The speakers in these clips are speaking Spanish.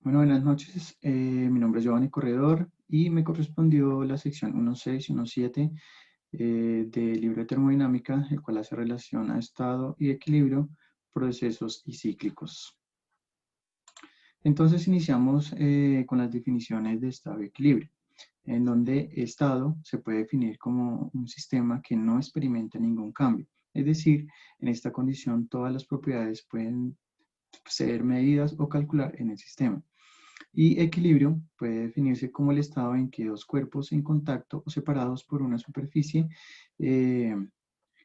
Bueno, buenas noches. Mi nombre es Giovanni Corredor y me correspondió la sección 1.6 y 1.7 del libro de termodinámica, el cual hace relación a estado y equilibrio, procesos y cíclicos. Entonces iniciamos con las definiciones de estado y equilibrio, en donde estado se puede definir como un sistema que no experimenta ningún cambio. Es decir, en esta condición todas las propiedades pueden ser medidas o calcular en el sistema. Y equilibrio puede definirse como el estado en que dos cuerpos en contacto o separados por una superficie eh,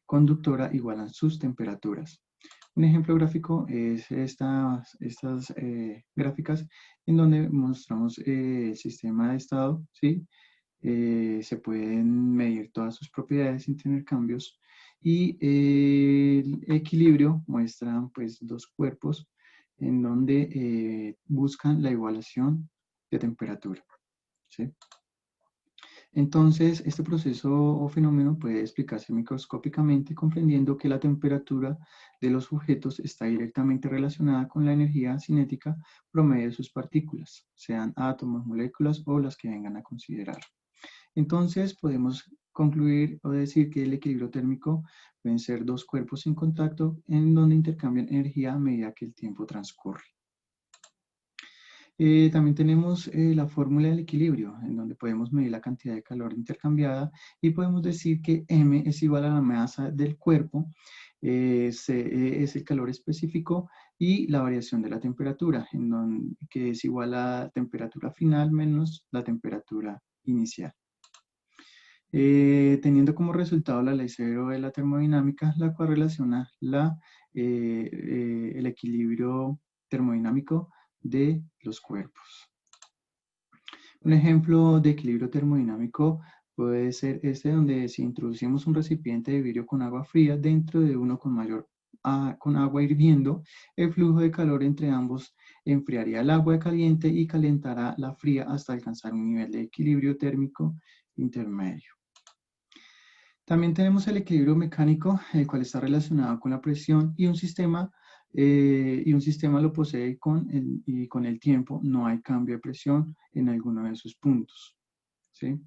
conductora igualan sus temperaturas. Un ejemplo gráfico es estas gráficas en donde mostramos el sistema de estado, ¿sí? Se pueden medir todas sus propiedades sin tener cambios y el equilibrio muestra pues dos cuerpos en donde buscan la igualación de temperatura, ¿sí? Entonces, este proceso o fenómeno puede explicarse microscópicamente comprendiendo que la temperatura de los objetos está directamente relacionada con la energía cinética promedio de sus partículas, sean átomos, moléculas o las que vengan a considerar. Entonces, podemos concluir o decir que el equilibrio térmico pueden ser dos cuerpos en contacto en donde intercambian energía a medida que el tiempo transcurre. También tenemos la fórmula del equilibrio, en donde podemos medir la cantidad de calor intercambiada y podemos decir que M es igual a la masa del cuerpo, C es el calor específico y la variación de la temperatura, que es igual a la temperatura final menos la temperatura inicial. Teniendo como resultado la ley cero de la termodinámica, la cual relaciona el equilibrio termodinámico de los cuerpos. Un ejemplo de equilibrio termodinámico puede ser este, donde si introducimos un recipiente de vidrio con agua fría dentro de uno con agua hirviendo, el flujo de calor entre ambos enfriaría el agua caliente y calentará la fría hasta alcanzar un nivel de equilibrio térmico intermedio. También tenemos el equilibrio mecánico, el cual está relacionado con la presión y un sistema lo posee y con el tiempo no hay cambio de presión en alguno de sus puntos. ¿Sí?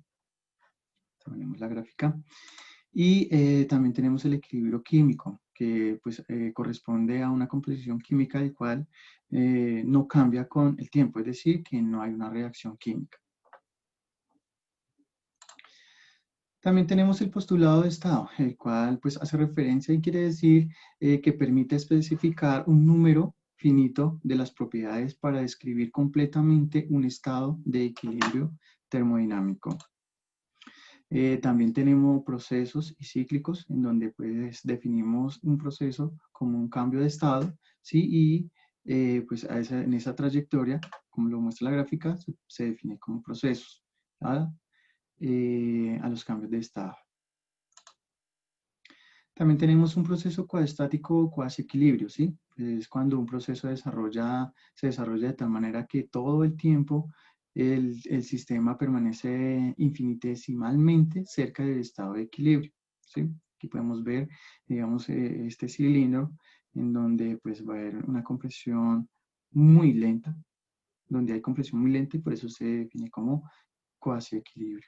Tenemos la gráfica. Y también tenemos el equilibrio químico, que pues, corresponde a una composición química del cual no cambia con el tiempo, es decir, que no hay una reacción química. También tenemos el postulado de estado, el cual pues hace referencia y quiere decir que permite especificar un número finito de las propiedades para describir completamente un estado de equilibrio termodinámico. También tenemos procesos y cíclicos, en donde pues definimos un proceso como un cambio de estado, ¿sí? Y pues en esa trayectoria, como lo muestra la gráfica, se define como procesos, ¿ah? A los cambios de estado. También tenemos un proceso coestático o cuasi equilibrio, ¿sí? Es cuando un proceso se desarrolla de tal manera que todo el tiempo el sistema permanece infinitesimalmente cerca del estado de equilibrio, ¿sí? Aquí podemos ver, digamos, este cilindro en donde pues va a haber una compresión muy lenta, donde hay compresión muy lenta y por eso se define como cuasi equilibrio.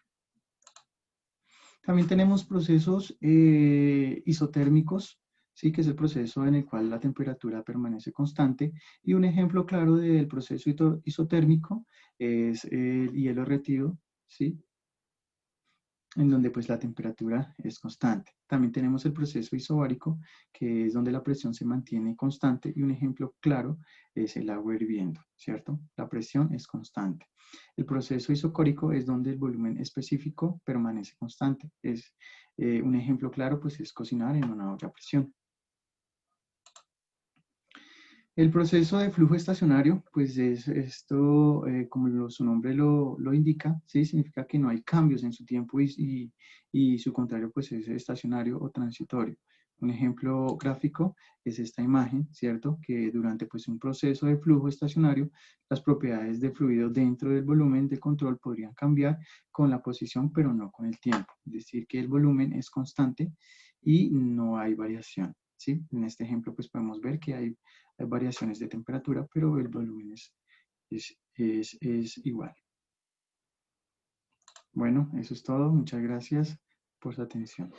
También tenemos procesos isotérmicos, ¿sí? Que es el proceso en el cual la temperatura permanece constante. Y un ejemplo claro del proceso isotérmico es el hielo derretido, ¿sí? En donde pues la temperatura es constante. También tenemos el proceso isobárico, que es donde la presión se mantiene constante y un ejemplo claro es el agua hirviendo, ¿cierto? La presión es constante. El proceso isocórico es donde el volumen específico permanece constante. Un ejemplo claro pues es cocinar en una olla a presión. El proceso de flujo estacionario, pues es esto, como su nombre lo indica, ¿sí? Significa que no hay cambios en su tiempo y su contrario, pues es estacionario o transitorio. Un ejemplo gráfico es esta imagen, ¿cierto? Que durante pues, un proceso de flujo estacionario, las propiedades del fluido dentro del volumen de control podrían cambiar con la posición, pero no con el tiempo. Es decir, que el volumen es constante y no hay variación, ¿sí? En este ejemplo, pues podemos ver que hay variaciones de temperatura, pero el volumen es igual. Bueno, eso es todo. Muchas gracias por su atención.